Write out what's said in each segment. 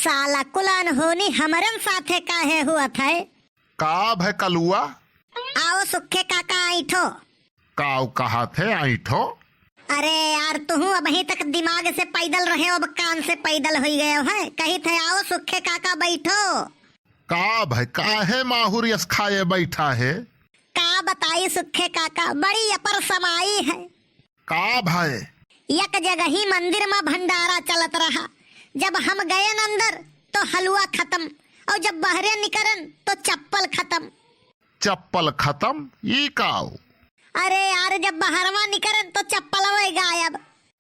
साला कुलान होनी हमरन साथे काहे हुआ था? का भय कलुआ? आओ सुखे काका ऐठो। काऊ कहा थे ऐठो? अरे यार तू अभी तक दिमाग से पैदल रहे अब कान से पैदल हो गए है। कही थे आओ सुखे काका बैठो। का भय काहे माहुर यस खाए बैठा है? का बताई सुखे काका, बड़ी अपर समाई है। का भय? एक जगह ही मंदिर में भंडारा चलत रहा। जब हम गए अंदर तो हलवा खत्म और जब बाहर निकलन तो चप्पल खत्म। चप्पल खत्म? ई काऊ? अरे यार जब बाहरवा निकलन तो चप्पल वही गायब।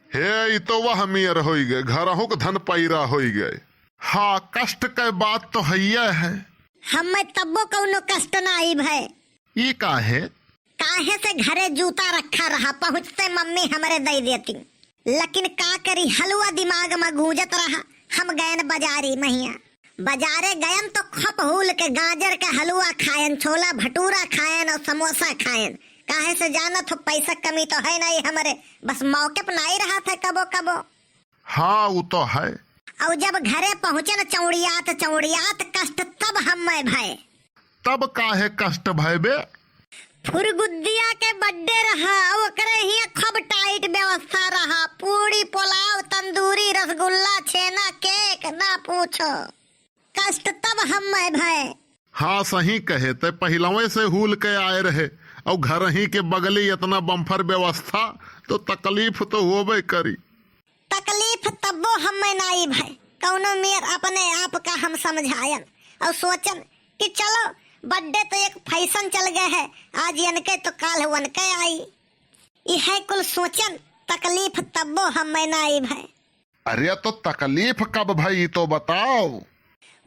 हे तो वह मेयर हो गए, घरहों के धन पैरा हो गए। हाँ कष्ट के बात तो है। हमें तब्बो कौनो कष्ट ना आई भय। ई काहे? काहे से घरे जूता रखा रहा, पहुँचते मम्मी हमारे दे देती, लेकिन का करी हलवा दिमाग में गूंजत रहा। हम गए बाजारी महिया, बाजारे गयन तो खप हुल के गाजर के हलवा खायन, छोला भटूरा खायन और समोसा खायन। काहे से जाना तो पैसा कमी तो है नहीं हमारे, बस मौके पर नहीं रहा था कबो कबो। हाँ वो तो है। और जब घरे पहुँचे न चौड़ियात कष्ट तब हमें भय। तब काहे कष्ट भय बे? फुरगुद्दिया के बर्थडे रहा, ओकरे ही खूब टाइट व्यवस्था रहा। पूरी पुलाव तंदूरी रसगुल्ला छेना केक ना पूछो। कष्ट तब हमें भय। हाँ सही कहे ते, पहलवे से हुल के आए रहे और घर ही के बगली इतना बम्फर व्यवस्था, तो तकलीफ तो होबे करी। तकलीफ तब्बो हमें नहीं भय। कौनो मेर अपने आप का हम समझायन और सोचन कि चलो बर्थडे तो एक फैशन चल गए है, आज इनके तो काल उनके आई। यह कुल सोचन तकलीफ तब्बो हमें नहीं भय। अरे तो तकलीफ कब भाई तो बताओ।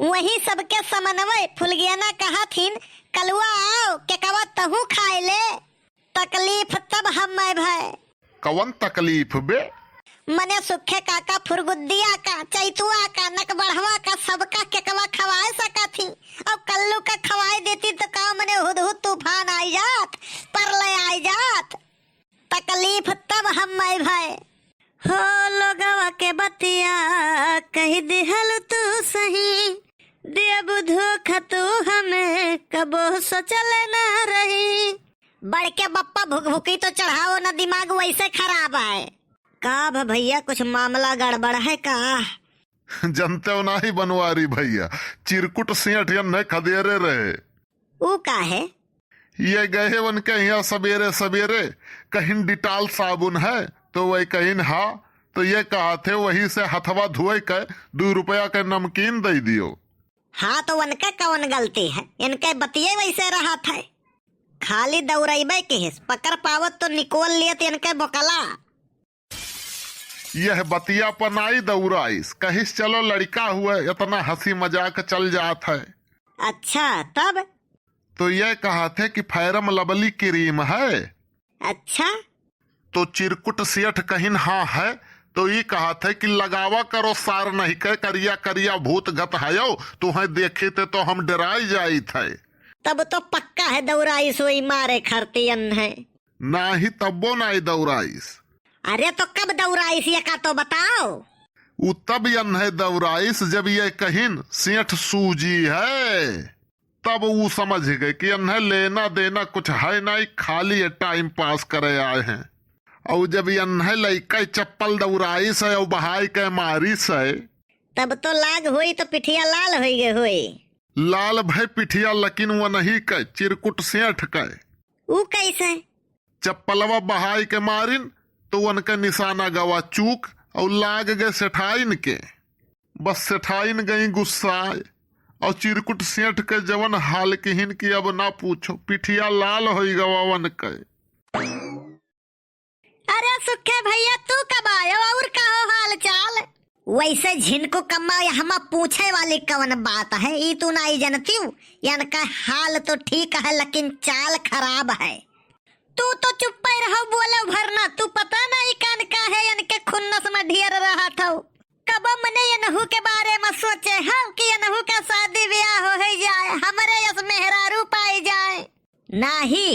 वही सबके समन्वय फुलगियाना कहा थीन कलुआ आओ के कवा तहू खाए ले। तकलीफ तब हमें भय। कवन तकलीफ बे? मने सुखे काका फुरगुद्दिया का चैतुआ का नक बढ़वा का सबका केकवा खवाए सका थी और कल्लू का खवाए देती तो का मने हुदहुद तूफान आई जात, परले आई जात। तकलीफ तब हमें भय। हो लोगवा के बतिया कही दिहल तू सही, देव धोखा तू हमें कबो सोचल ना रही। बढ़ के बप्पा भुक भुकी तो चढ़ाओ ना, दिमाग वैसे खराब है। का भैया कुछ मामला गड़बड़ है का? जनते हो नहीं बनवारी भैया, चिरकुट सेठ न खदेरे रहे। वो का है? ये गए उनके यहाँ सवेरे सवेरे, कहीं डिटाल साबुन है तो वही कहीं हाँ, तो ये कहा थे वही से हथवा धोए के 2 रुपया के नमकीन दे दियो। हाँ तो उनका कौन गलती है, इनके बतिये वैसे रहा था। खाली दौड़ेबे के हिस पकड़ पावत तो निकोल लियत इनके बोकला। यह बतिया पनाई दौड़ाइस, कहिस चलो लड़का हुआ इतना हंसी मजाक चल जात है। अच्छा तब? तो ये कहा थे कि फैरम लवली क्रीम है। अच्छा तो चिरकुट सेठ कहीं हाँ है, तो ये कहा थे कि लगावा करो सार नहीं के करिया करिया भूत गत है, तुम्हें देखे थे तो हम डराई जाई थे। तब तो पक्का है दौड़ाइस वही मारे खरतियन है। ना ही तब्बो नहीं दौड़ाइस। अरे तो कब दौड़ाइस ये का तो बताओ। वो तब यन है दौड़ाइस जब ये कहीं सेठ सूजी है, तब वो समझ गए कि इन्हें लेना देना कुछ है नहीं, खाली ये टाइम पास करे आए हैं। और जब इन्हें लइका चप्पल दौड़ाइस है और बहाई के मारिस है, तब तो लाग हुई तो पिठिया लाल हो गए हुई। लाल भाई पिठिया, लेकिन वो नहीं के चिरकुट सेठ के। वो कैसे? चप्पलवा बहाई के मारिन तो उनका निशाना गवा चूक और लाग गए सेठाइन के। बस सेठाइन गई गुस्साए और चिरकुट सेठ के जवन हाल किहिन की अब ना पूछो, पिठिया लाल हो गवा वन के। अरे सुखे भैया तू कब आयो और कहो हाल चाल? वैसे झिनको कम्मा हम पूछे वाली कवन बात है, ई तू नहीं जानती हूँ। इनका हाल तो ठीक है लेकिन चाल खराब है। तू तो चुप ही रहो, बोले भरना। तू पता नहीं कान का है इनके खुन्नस में ढेर रहा था। कब मने यनहू के बारे में सोचे हाँ कि यनहू का शादी ब्याह हो जाए, हमारे यस मेहरारू पाई जाए। नहीं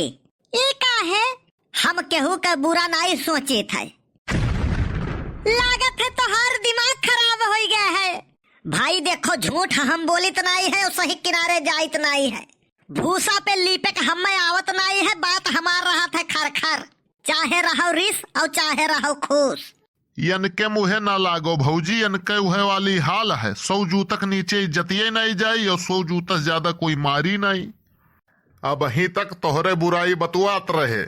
ये का है, हम केहू का बुरा नहीं सोचे थे। लागत है तो हर दिमाग खराब हो गया है। भाई देखो झूठ हम बोलित नहीं है और सही किनारे जाइत नहीं है। भूसा पे लीपे के हमें आवत नहीं है, बात हमार रहा था खर खर, चाहे रहो रिस और चाहे रहो खुश। इनके मुहे ना लागो भौजी, इनके उहे वाली हाल है। 100 जूतक नीचे इज्जतिये नहीं जाई और 100 जूतक ज्यादा कोई मारी नहीं। अब अही तक तोहरे बुराई बतुआत रहे।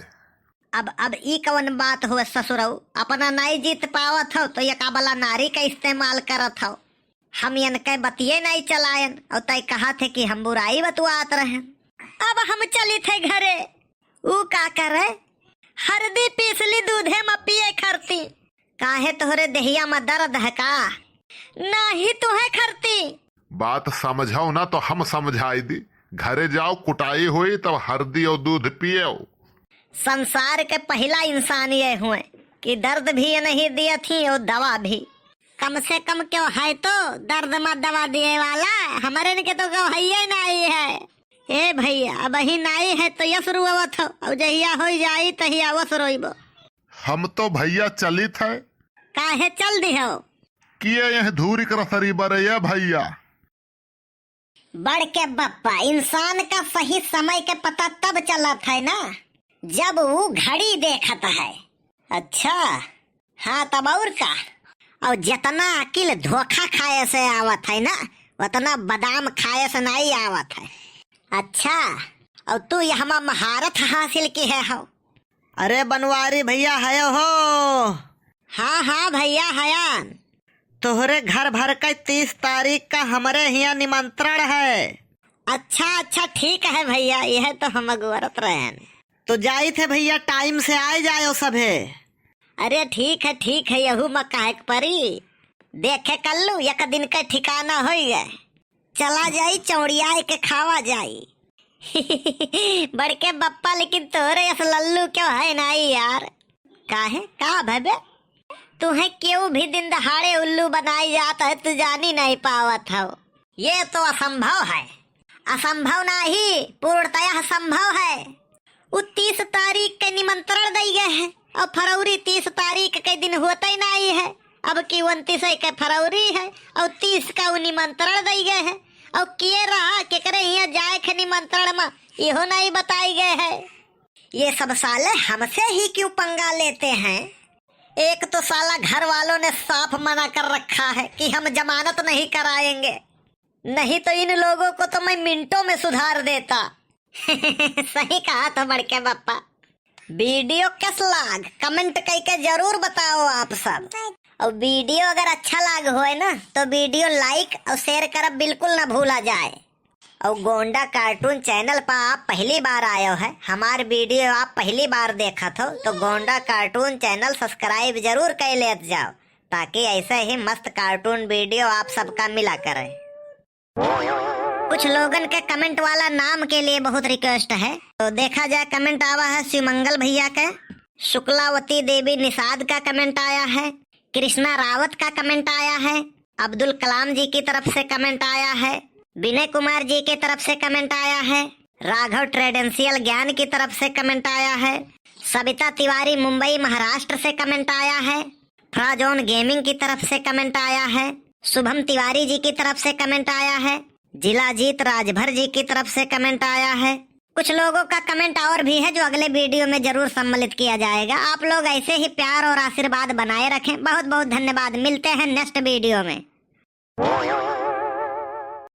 अब ई कवन बात हुए ससुरऊ, अपना नहीं जीत पावत हो तो ये काबला नारी का इस्तेमाल करत हो। हम इनके बतिये नहीं चलायन और तय कहा थे कि हम बुराई बतुआत रहे। अब हम चली थे घरे, ऊ का करे हरदी पीसली दूधे में पिए खरती। काहे तोहरे देहिया में दर्द है का? नहीं तुहे खरती। बात समझाओ ना तो हम समझाई दी। घरे जाओ, कुटाई हुई तब हरदी और दूध पियो। संसार के पहला इंसान ये हुए कि दर्द भी ये नहीं दिया थी और दवा भी। कम से कम क्यों है तो दर्द में दवा दिए वाला, हमारे के तो क्यों है नहीं है। ए भैया अब ही नहीं है तो यस रुआवत हो और जहिया हो जाई तहिया वस रोइबो। हम तो भैया चली थे। काहे चल दी हो? किए यह धूरी करसरी बरैया भैया। बढ़ के बप्पा, इंसान का सही समय के पता तब चलत है ना जब वो घड़ी देखता है। अच्छा हाँ तब और का? और जितना अकिल धोखा खाए से आवत है ना उतना बादाम खाए से नहीं आवत है। अच्छा और तू यहाँ महारत हासिल की है हो? अरे बनवारी भैया है हो? हाँ हाँ भैया हयान। तोहरे घर भर का 30 तारीख का हमारे यहाँ निमंत्रण है। अच्छा ठीक है भैया, यह तो हम अगवरत रहे। तो जाई थे भैया, टाइम से आए जाओ सभे। अरे ठीक है यहू में काहे के परी। देखे कल्लू एक दिन का ठिकाना हो गए, चला जाई चौड़िया के खावा जाई। बड़के बप्पा लेकिन तोरे ऐसा लल्लू क्यों है नहीं यार? काहे का भबे तुम्हें क्यों भी दिन दहाड़े उल्लू बनाई जाता है, तू जानी नहीं पावत हो। ये तो असंभव है। असंभव नहीं पूर्णतया संभव है। वो 30 तारीख के निमंत्रण दे गए हैं और फरवरी 30 तारीख के दिन होता ही नहीं है। अब की 29 के फरवरी है और 30 का वो निमंत्रण दे गए हैं और किए रहा के करे यहाँ जाए के निमंत्रण में इहो नहीं बताई गए है। ये सब साले हमसे ही क्यों पंगा लेते हैं? एक तो साला घर वालों ने साफ मना कर रखा है कि हम जमानत नहीं कराएंगे, नहीं तो इन लोगों को तो मैं मिनटों में सुधार देता। सही कहा तो बड़के बप्पा। वीडियो कैस लाग कमेंट करके जरूर बताओ आप सब। और वीडियो अगर अच्छा लाग होए ना तो वीडियो लाइक और शेयर करब बिल्कुल ना भूला जाए। और गोंडा कार्टून चैनल पर आप पहली बार आए हो है, हमारे वीडियो आप पहली बार देखा हो तो गोंडा कार्टून चैनल सब्सक्राइब जरूर कर ले जाओ ताकि ऐसे ही मस्त कार्टून वीडियो आप सबका मिला करे। कुछ लोगन के कमेंट वाला नाम के लिए बहुत रिक्वेस्ट है, तो देखा जाए। कमेंट आवा है शिवमंगल भैया का, शुक्लावती देवी निषाद का कमेंट आया है, कृष्णा रावत का कमेंट आया है, अब्दुल कलाम जी की तरफ से कमेंट आया है, विनय कुमार जी की तरफ से कमेंट आया है, राघव ट्रेडेंशियल ज्ञान की तरफ से कमेंट आया है, सविता तिवारी मुंबई महाराष्ट्र से कमेंट आया है, फ्राजोन गेमिंग की तरफ से कमेंट आया है, शुभम तिवारी जी की तरफ से कमेंट आया है, जिलाजीत राजभर जी की तरफ से कमेंट आया है। कुछ लोगों का कमेंट और भी है जो अगले वीडियो में जरूर सम्मिलित किया जाएगा। आप लोग ऐसे ही प्यार और आशीर्वाद बनाए रखें। बहुत बहुत धन्यवाद। मिलते हैं नेक्स्ट वीडियो में।